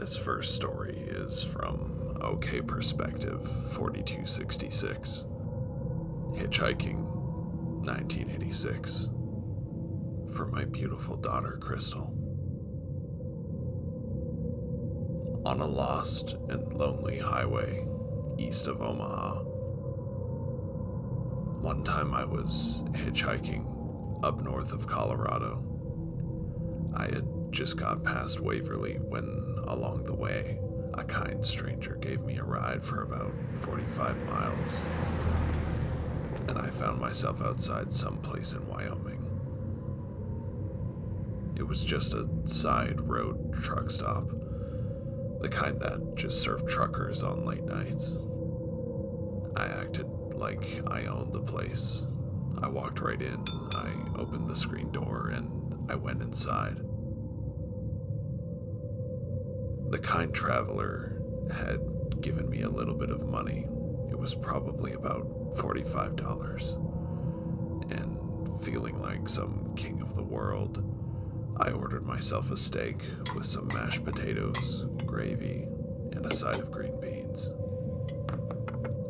This first story is from OK Perspective 4266. Hitchhiking, 1986. For my beautiful daughter, Crystal. On a lost and lonely highway east of Omaha. One time I was hitchhiking up north of Colorado. I had just got past Waverly when, along the way, a kind stranger gave me a ride for about 45 miles, and I found myself outside someplace in Wyoming. It was just a side road truck stop, the kind that just served truckers on late nights. I acted like I owned the place. I walked right in, I opened the screen door, and I went inside. The kind traveler had given me a little bit of money. It was probably about $45. And feeling like some king of the world, I ordered myself a steak with some mashed potatoes, gravy, and a side of green beans.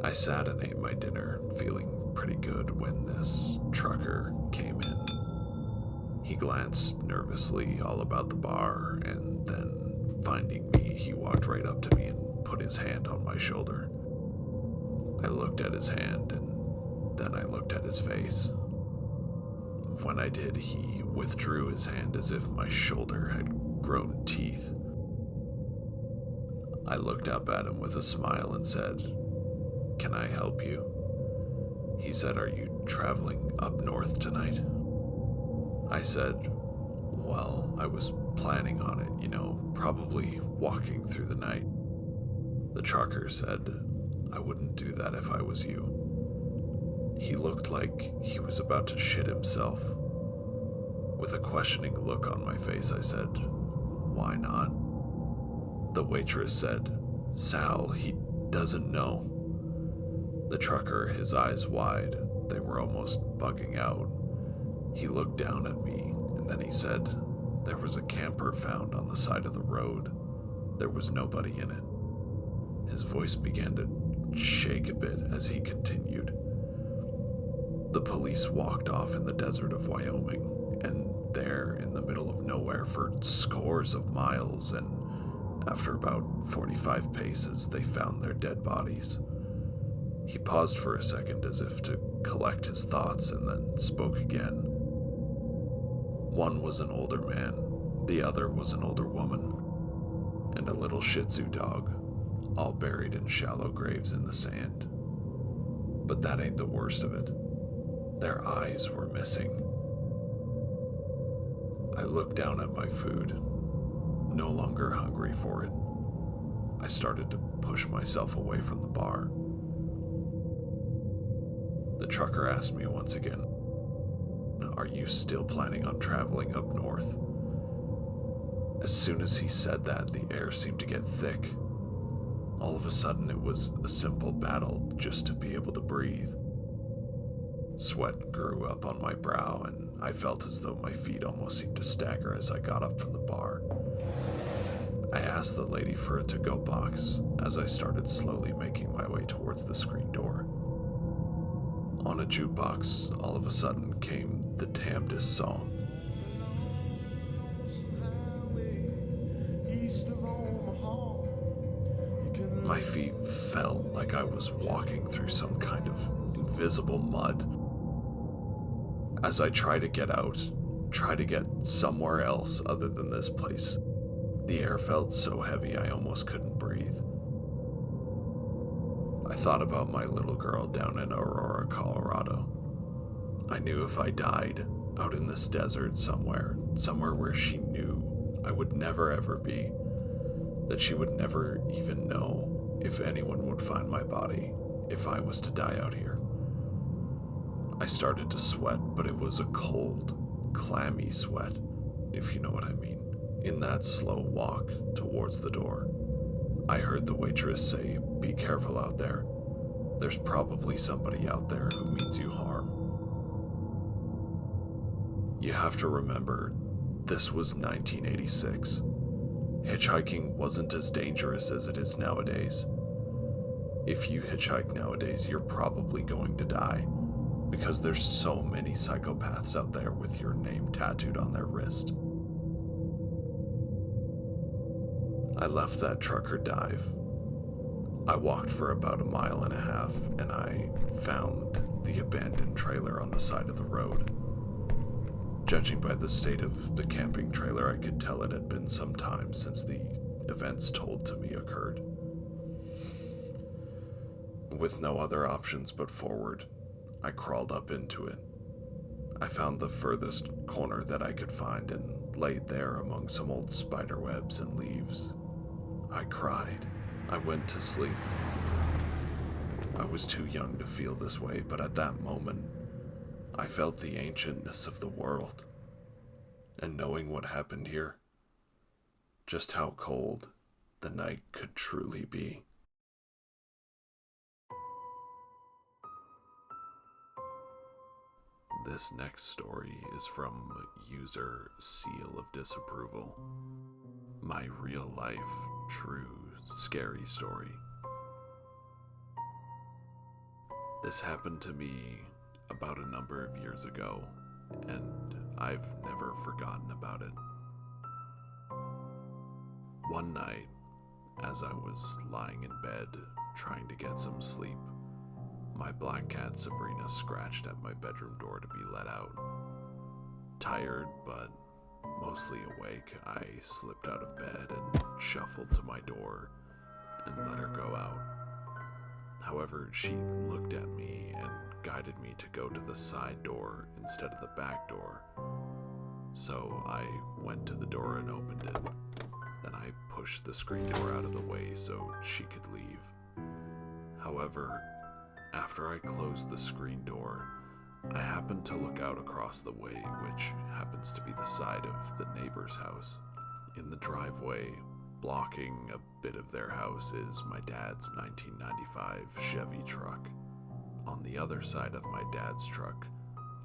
I sat and ate my dinner, feeling pretty good when this trucker came in. He glanced nervously all about the bar, and then, finding me, he walked right up to me and put his hand on my shoulder. I looked at his hand, and then I looked at his face. When I did, he withdrew his hand as if my shoulder had grown teeth. I looked up at him with a smile and said, "Can I help you?" He said, "Are you traveling up north tonight?" I said, "Well, I was planning on it, probably walking through the night." The trucker said, "I wouldn't do that if I was you." He looked like he was about to shit himself. With a questioning look on my face, I said, "Why not?" The waitress said, "Sal, he doesn't know." The trucker, his eyes wide, they were almost bugging out. He looked down at me, and then he said, "There was a camper found on the side of the road. There was nobody in it." His voice began to shake a bit as he continued. The police walked off in the desert of Wyoming, and there in the middle of nowhere for scores of miles, and after about 45 paces, they found their dead bodies. He paused for a second as if to collect his thoughts and then spoke again. One was an older man, the other was an older woman, and a little Shih Tzu dog, all buried in shallow graves in the sand. But that ain't the worst of it. Their eyes were missing. I looked down at my food, no longer hungry for it. I started to push myself away from the bar. The trucker asked me once again, "Are you still planning on traveling up north?" As soon as he said that, the air seemed to get thick. All of a sudden, it was a simple battle just to be able to breathe. Sweat grew up on my brow, and I felt as though my feet almost seemed to stagger as I got up from the bar. I asked the lady for a to-go box as I started slowly making my way towards the screen door. On a jukebox, all of a sudden came the damnedest song. My feet felt like I was walking through some kind of invisible mud. As I tried to get out, try to get somewhere else other than this place, the air felt so heavy I almost couldn't breathe. I thought about my little girl down in Aurora, Colorado. I knew if I died out in this desert somewhere where she knew I would never ever be, that she would never even know if anyone would find my body if I was to die out here. I started to sweat, but it was a cold, clammy sweat, if you know what I mean. In that slow walk towards the door, I heard the waitress say, "Be careful out there. There's probably somebody out there who means you harm." You have to remember, this was 1986. hitchhiking wasn't as dangerous as it is nowadays. If you hitchhike nowadays, you're probably going to die, because there's so many psychopaths out there with your name tattooed on their wrist. I left that trucker dive. I walked for about 1.5 miles and I found the abandoned trailer on the side of the road. Judging by the state of the camping trailer, I could tell it had been some time since the events told to me occurred. With no other options but forward, I crawled up into it. I found the furthest corner that I could find and laid there among some old spider webs and leaves. I cried. I went to sleep. I was too young to feel this way, but at that moment, I felt the ancientness of the world. And knowing what happened here, just how cold the night could truly be. This next story is from user Seal of Disapproval. My real life, true, scary story. This happened to me about a number of years ago, and I've never forgotten about it. One night, as I was lying in bed trying to get some sleep, my black cat Sabrina scratched at my bedroom door to be let out. Tired, but mostly awake, I slipped out of bed and shuffled to my door and let her go out. However, she looked at me and guided me to go to the side door instead of the back door. So I went to the door and opened it. Then I pushed the screen door out of the way so she could leave. However, after I closed the screen door, I happened to look out across the way, which happens to be the side of the neighbor's house. In the driveway, blocking a bit of their house, is my dad's 1995 Chevy truck. On the other side of my dad's truck,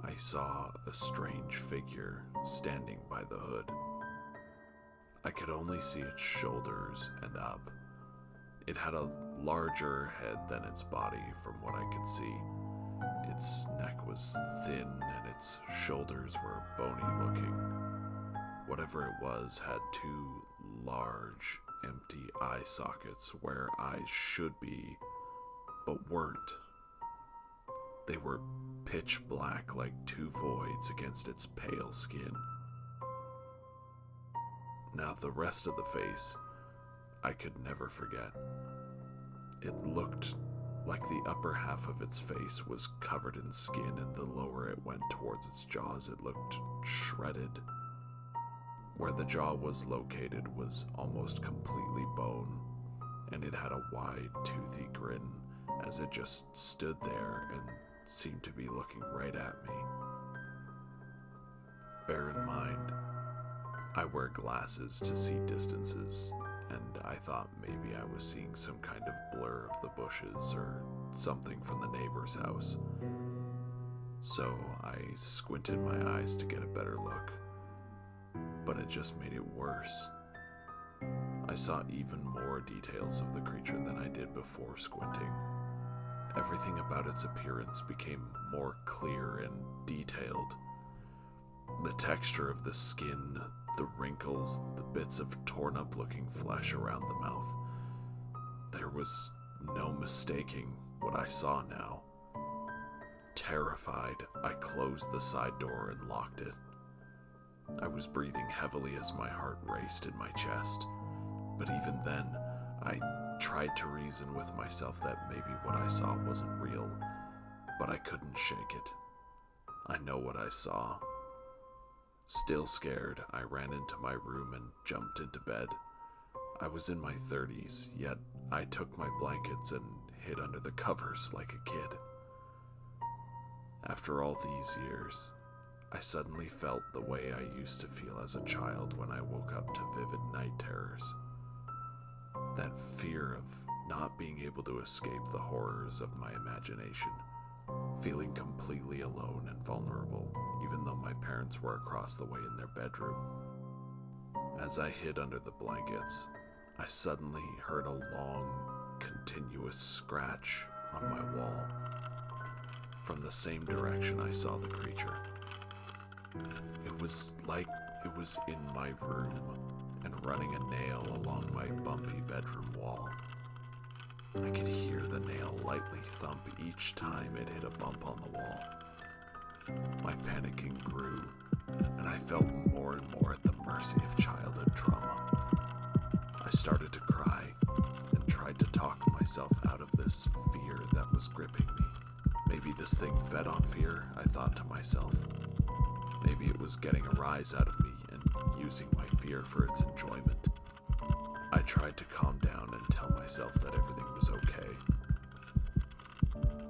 I saw a strange figure standing by the hood. I could only see its shoulders and up. It had a larger head than its body from what I could see. Its neck was thin and its shoulders were bony looking. Whatever it was had two large, empty eye sockets where eyes should be, but weren't. They were pitch black like two voids against its pale skin. Now the rest of the face, I could never forget. It looked like the upper half of its face was covered in skin, and the lower it went towards its jaws, it looked shredded. Where the jaw was located was almost completely bone, and it had a wide, toothy grin as it just stood there and seemed to be looking right at me. Bear in mind, I wear glasses to see distances, and I thought maybe I was seeing some kind of blur of the bushes or something from the neighbor's house. So I squinted my eyes to get a better look, but it just made it worse. I saw even more details of the creature than I did before squinting. Everything about its appearance became more clear and detailed. The texture of the skin, the wrinkles, the bits of torn up looking flesh around the mouth. There was no mistaking what I saw now. Terrified, I closed the side door and locked it. I was breathing heavily as my heart raced in my chest, but even then, I tried to reason with myself that maybe what I saw wasn't real, but I couldn't shake it. I know what I saw. Still scared, I ran into my room and jumped into bed. I was in my 30s, yet I took my blankets and hid under the covers like a kid. After all these years, I suddenly felt the way I used to feel as a child when I woke up to vivid night terrors. That fear of not being able to escape the horrors of my imagination, feeling completely alone and vulnerable, even though my parents were across the way in their bedroom. As I hid under the blankets, I suddenly heard a long, continuous scratch on my wall. From the same direction I saw the creature. It was like it was in my room and running a nail along my bumpy bedroom wall. I could hear the nail lightly thump each time it hit a bump on the wall. My panicking grew, and I felt more and more at the mercy of childhood trauma. I started to cry and tried to talk myself out of this fear that was gripping me. Maybe this thing fed on fear, I thought to myself. Maybe it was getting a rise out of me and using my fear for its enjoyment. I tried to calm down and tell myself that everything was okay.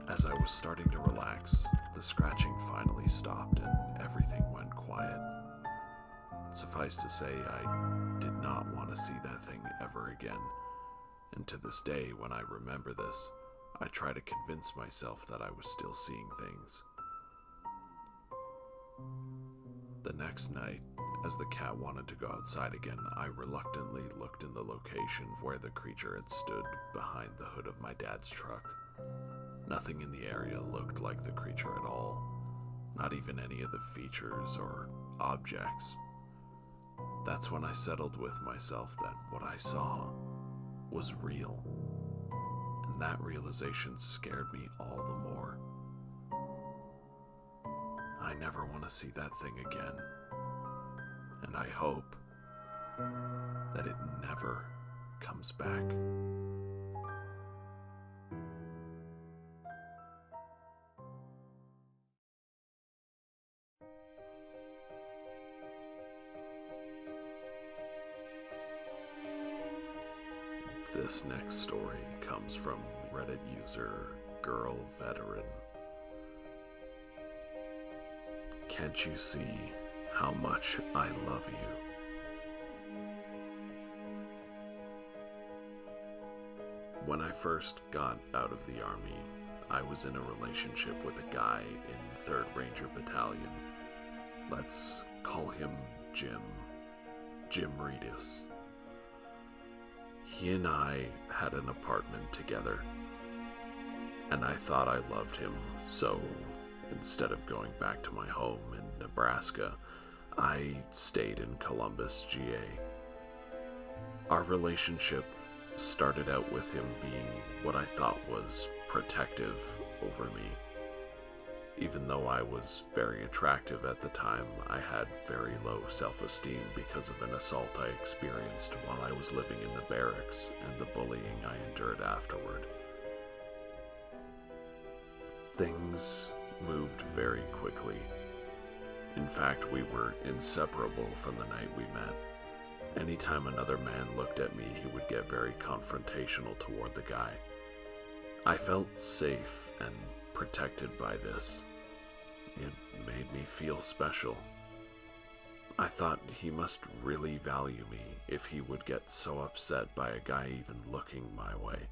As I was starting to relax, the scratching finally stopped and everything went quiet. Suffice to say, I did not want to see that thing ever again. And to this day, when I remember this, I try to convince myself that I was still seeing things. The next night, as the cat wanted to go outside again, I reluctantly looked in the location where the creature had stood behind the hood of my dad's truck. Nothing in the area looked like the creature at all, not even any of the features or objects. That's when I settled with myself that what I saw was real, and that realization scared me all the more. I never want to see that thing again, and I hope that it never comes back. This next story comes from Reddit user Girl Veteran. Can't you see how much I love you? When I first got out of the army, I was in a relationship with a guy in 3rd Ranger Battalion. Let's call him Jim Reedus. He and I had an apartment together, and I thought I loved him, so instead of going back to my home in Nebraska, I stayed in Columbus, GA. Our relationship started out with him being what I thought was protective over me. Even though I was very attractive at the time, I had very low self-esteem because of an assault I experienced while I was living in the barracks and the bullying I endured afterward. Things moved very quickly. In fact, we were inseparable from the night we met. Anytime another man looked at me, he would get very confrontational toward the guy. I felt safe and protected by this. It made me feel special. I thought he must really value me if he would get so upset by a guy even looking my way,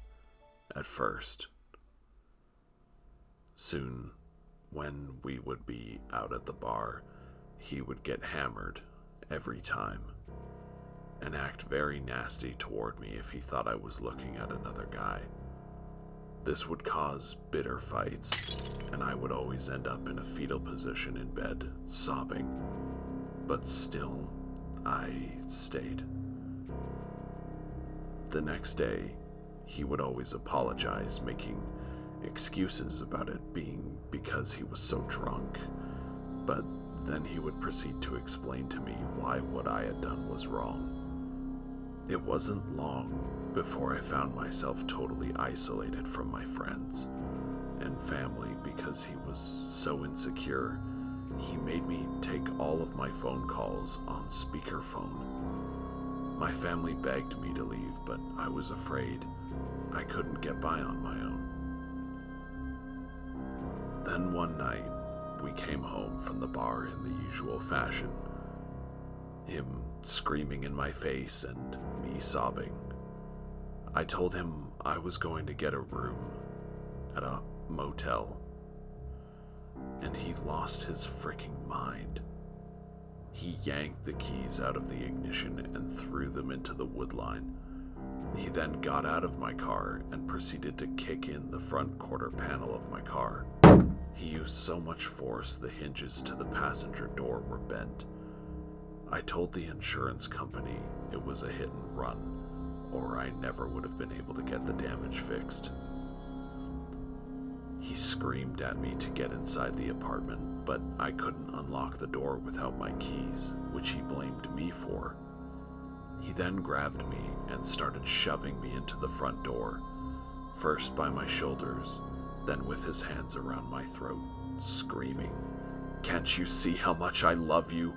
at first. Soon, when we would be out at the bar, he would get hammered every time and act very nasty toward me if he thought I was looking at another guy. This would cause bitter fights, and I would always end up in a fetal position in bed, sobbing. But still, I stayed. The next day, he would always apologize, making excuses about it being because he was so drunk. But then he would proceed to explain to me why what I had done was wrong. It wasn't long before I found myself totally isolated from my friends and family because he was so insecure. He made me take all of my phone calls on speakerphone. My family begged me to leave, but I was afraid I couldn't get by on my own. Then one night, we came home from the bar in the usual fashion. Him screaming in my face and me sobbing. I told him I was going to get a room at a motel, and he lost his freaking mind. He yanked the keys out of the ignition and threw them into the woodline. He then got out of my car and proceeded to kick in the front quarter panel of my car. He used so much force the hinges to the passenger door were bent. I told the insurance company it was a hit and run, or I never would have been able to get the damage fixed. He screamed at me to get inside the apartment, but I couldn't unlock the door without my keys, which he blamed me for. He then grabbed me and started shoving me into the front door, first by my shoulders, then with his hands around my throat, screaming, "Can't you see how much I love you?"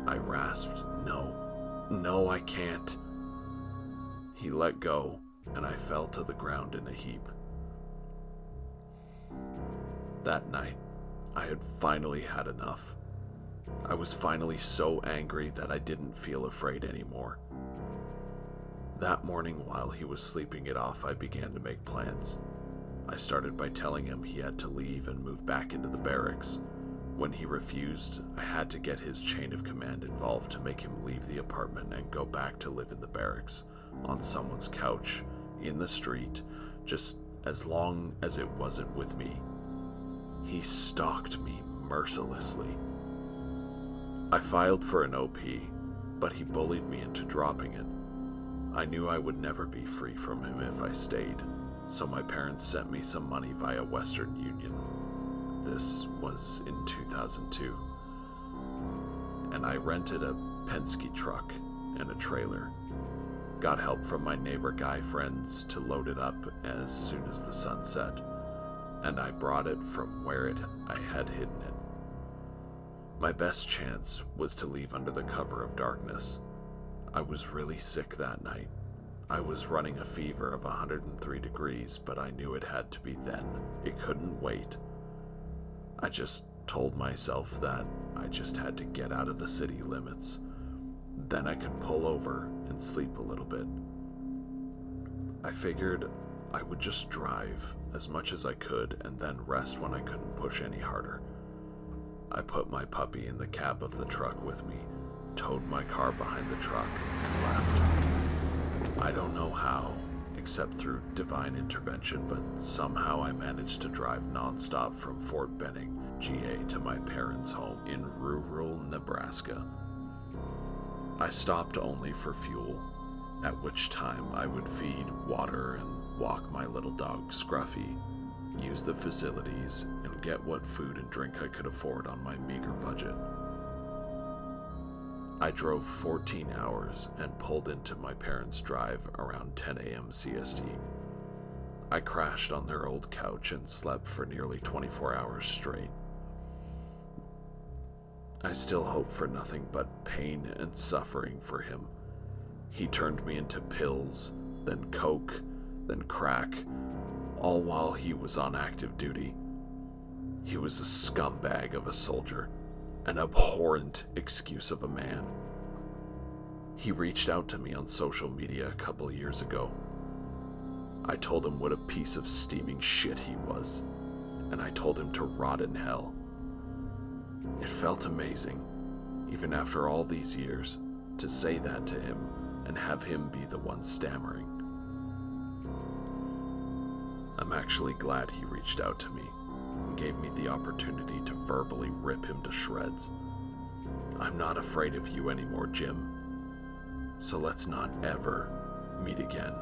I rasped, No, I can't." He let go, and I fell to the ground in a heap. That night, I had finally had enough. I was finally so angry that I didn't feel afraid anymore. That morning, while he was sleeping it off, I began to make plans. I started by telling him he had to leave and move back into the barracks. When he refused, I had to get his chain of command involved to make him leave the apartment and go back to live in the barracks, on someone's couch, in the street, just as long as it wasn't with me. He stalked me mercilessly. I filed for an OP, but he bullied me into dropping it. I knew I would never be free from him if I stayed, so my parents sent me some money via Western Union. This was in 2002. And I rented a Penske truck and a trailer. Got help from my neighbor guy friends to load it up as soon as the sun set, and I brought it from where I had hidden it. My best chance was to leave under the cover of darkness. I was really sick that night. I was running a fever of 103 degrees, but I knew it had to be then. It couldn't wait. I just told myself that I just had to get out of the city limits. Then I could pull over and sleep a little bit. I figured I would just drive as much as I could and then rest when I couldn't push any harder. I put my puppy in the cab of the truck with me, towed my car behind the truck, and left. I don't know how, except through divine intervention, but somehow I managed to drive nonstop from Fort Benning, GA, to my parents' home in rural Nebraska. I stopped only for fuel, at which time I would feed, water, and walk my little dog Scruffy, use the facilities, and get what food and drink I could afford on my meager budget. I drove 14 hours and pulled into my parents' drive around 10 a.m. CST. I crashed on their old couch and slept for nearly 24 hours straight. I still hope for nothing but pain and suffering for him. He turned me into pills, then coke, then crack, all while he was on active duty. He was a scumbag of a soldier, an abhorrent excuse of a man. He reached out to me on social media a couple years ago. I told him what a piece of steaming shit he was, and I told him to rot in hell. It felt amazing, even after all these years, to say that to him and have him be the one stammering. I'm actually glad he reached out to me and gave me the opportunity to verbally rip him to shreds. I'm not afraid of you anymore, Jim. So let's not ever meet again.